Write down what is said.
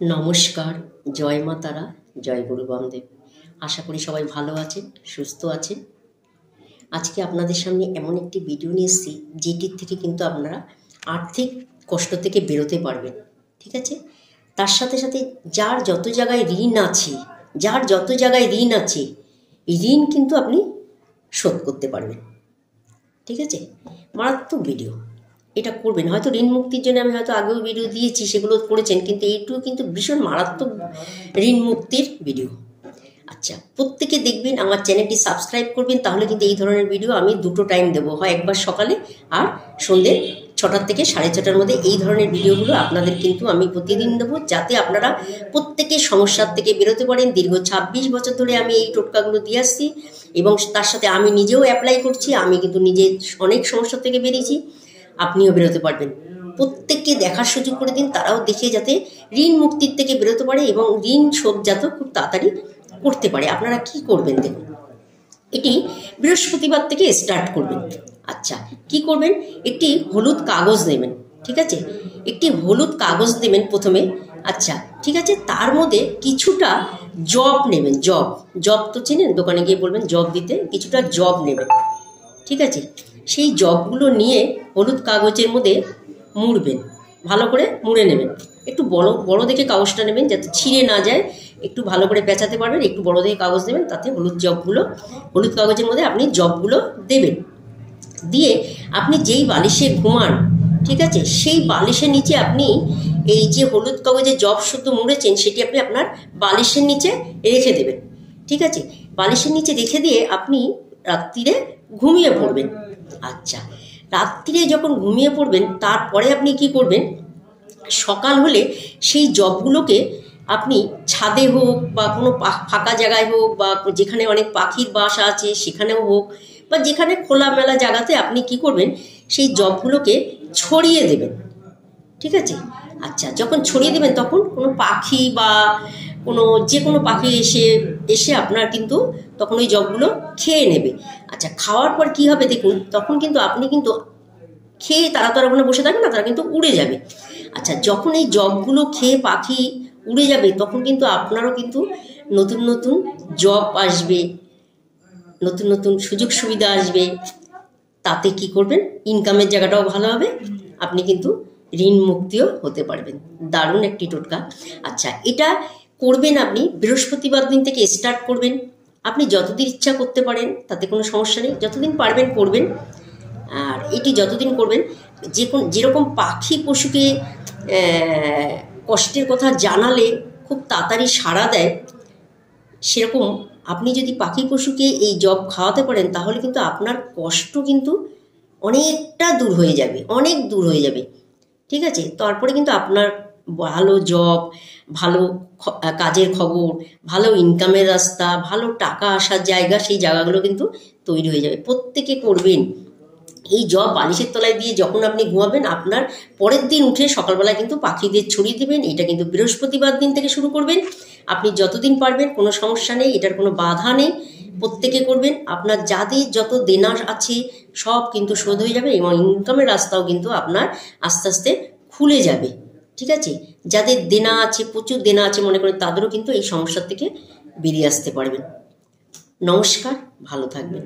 নমস্কার, জয় মা তারা, জয় গুরু বামদেব। আশা করি সবাই ভালো আছেন, সুস্থ আছেন। আজকে আপনাদের সামনে এমন একটি ভিডিও নিয়ে এসেছি যেটির থেকে কিন্তু আপনারা আর্থিক কষ্ট থেকে বেরোতে পারবেন। ঠিক আছে, তার সাথে সাথে যার যত জায়গায় ঋণ আছে এই ঋণ কিন্তু আপনি শোধ করতে পারবেন। ঠিক আছে, মারাত্মক ভিডিও, এটা করবেন। হয়তো ঋণ মুক্তির জন্য আমি হয়তো আগেও ভিডিও দিয়েছি, সেগুলো করেছেন, কিন্তু এইটুকু কিন্তু ভীষণ মারাত্মক ঋণ মুক্তির ভিডিও। আচ্ছা, প্রত্যেকে দেখবেন, আমার চ্যানেলটি সাবস্ক্রাইব করবেন, তাহলে কিন্তু এই ধরনের ভিডিও আমি দুটো টাইম দেবো, হয় একবার সকালে আর সন্ধ্যে 6টা থেকে 6:30টার মধ্যে এই ধরনের ভিডিওগুলো আপনাদের কিন্তু আমি প্রতিদিন দেবো, যাতে আপনারা প্রত্যেকের সমস্যার থেকে বেরোতে পারেন। দীর্ঘ 26 বছর ধরে আমি এই টোটকাগুলো দিয়ে আসছি এবং তার সাথে আমি নিজেও অ্যাপ্লাই করছি। আমি কিন্তু নিজে অনেক সমস্যা থেকে বেরিয়েছি, আপনিও বেরোতে পারবেন। প্রত্যেককে দেখার সুযোগ করে দিন, তারাও দেখে যাতে ঋণ মুক্তির থেকে বেরোতে পারে এবং ঋণ শোধ যাতে খুব তাড়াতাড়ি করতে পারে। আপনারা কি করবেন দেখুন, এটি বৃহস্পতিবার থেকে স্টার্ট করবেন। আচ্ছা, কি করবেন, একটি হলুদ কাগজ নেবেন। ঠিক আছে, একটি হলুদ কাগজ নেবেন প্রথমে। আচ্ছা, ঠিক আছে, তার মধ্যে কিছুটা জব নেবেন। জব তো চেনেন, দোকানে গিয়ে বলবেন জব দিতে, কিছুটা জব নেবেন। ঠিক আছে, সেই জবগুলো নিয়ে হলুদ কাগজের মধ্যে মুড়বেন, ভালো করে মুড়ে নেবেন। একটু বড় দেখে কাগজটা নেবেন, যাতে ছিঁড়ে না যায়, একটু ভালো করে পেঁচাতে পারবেন। একটু বড় দেখে কাগজ নেবেন, তাতে হলুদ কাগজের মধ্যে আপনি জবগুলো দেবেন। দিয়ে আপনি যেই বালিশে ঘুমান, ঠিক আছে, সেই বালিশের নিচে আপনি এই যে হলুদ কাগজে জব শুদ্ধ মুড়েছেন সেটি আপনি আপনার বালিশের নিচে রেখে দেবেন। ঠিক আছে, বালিশের নিচে রেখে দিয়ে আপনি রাত্রিরে ঘুমিয়ে পড়বেন। আচ্ছা, রাত্রিরে যখন ঘুমিয়ে পড়বেন, তারপরে আপনি কি করবেন, সকাল হলে সেই জবগুলোকে আপনি ছাদে হোক বা কোনো ফাঁকা জায়গায় হোক বা যেখানে অনেক পাখির বাসা আছে সেখানেও হোক বা যেখানে খোলামেলা জায়গাতে আপনি কি করবেন, সেই জবগুলোকে ছড়িয়ে দেবেন। ঠিক আছে, আচ্ছা, যখন ছড়িয়ে দেবেন তখন কোনো পাখি বা যে কোনো পাখি এসে আপনার কিন্তু তখন ওই জবগুলো খেয়ে নেবে। আচ্ছা, খাওয়ার পর কি হবে দেখুন, তখন কিন্তু আপনি কিন্তু খেয়ে তারা তো আর ওখানে বসে থাকবে না, তারা কিন্তু উড়ে যাবে। আচ্ছা, যখন এই জবগুলো খেয়ে পাখি উড়ে যাবে, তখন কিন্তু আপনারও কিন্তু নতুন নতুন জব আসবে, নতুন নতুন সুযোগ সুবিধা আসবে। তাতে কি করবেন, ইনকামের জায়গাটাও ভালো হবে, আপনি কিন্তু ঋণ মুক্তিও হতে পারবেন। দারুণ একটি টোটকা। আচ্ছা, এটা করবেন আপনি বৃহস্পতিবার দিন থেকে স্টার্ট করবেন। আপনি যতদিন ইচ্ছা করতে পারেন, তাতে কোনো সমস্যা নেই, যতদিন পারবেন করবেন। আর এটি যতদিন করবেন, যেরকম পাখি পশুকে কষ্টের কথা জানালে খুব তাড়াতাড়ি সাড়া দেয়, সেরকম আপনি যদি পাখি পশুকে এই জব খাওয়াতে পারেন, তাহলে কিন্তু আপনার কষ্ট কিন্তু অনেকটা দূর হয়ে যাবে, অনেক দূর হয়ে যাবে। ঠিক আছে, তারপরে কিন্তু আপনার ভালো জব, ভালো কাজের খবর, ভালো ইনকামের রাস্তা, ভালো টাকা আসার জায়গা, সেই জায়গাগুলো কিন্তু তৈরি হয়ে যাবে। প্রত্যেকে করবেন। এই জব বালিশের তলায় দিয়ে যখন আপনি ঘুমাবেন, আপনার পরের দিন উঠে সকালবেলায় কিন্তু পাখিদের ছড়িয়ে দেবেন। এটা কিন্তু বৃহস্পতিবার দিন থেকে শুরু করবেন। আপনি যতদিন পারবেন, কোনো সমস্যা নেই, এটার কোনো বাধা নেই, প্রত্যেকে করবেন। আপনার যাদের যত দেনা আছে সব কিন্তু শোধ হয়ে যাবে এবং ইনকামের রাস্তাও কিন্তু আপনার আস্তে আস্তে খুলে যাবে। ঠিক আছে, যাদের দেনা আছে, প্রচুর দেনা আছে মনে করেন, তাদেরও কিন্তু এই সমস্যার থেকে বেরিয়ে আসতে পারবেন। নমস্কার, ভালো থাকবেন।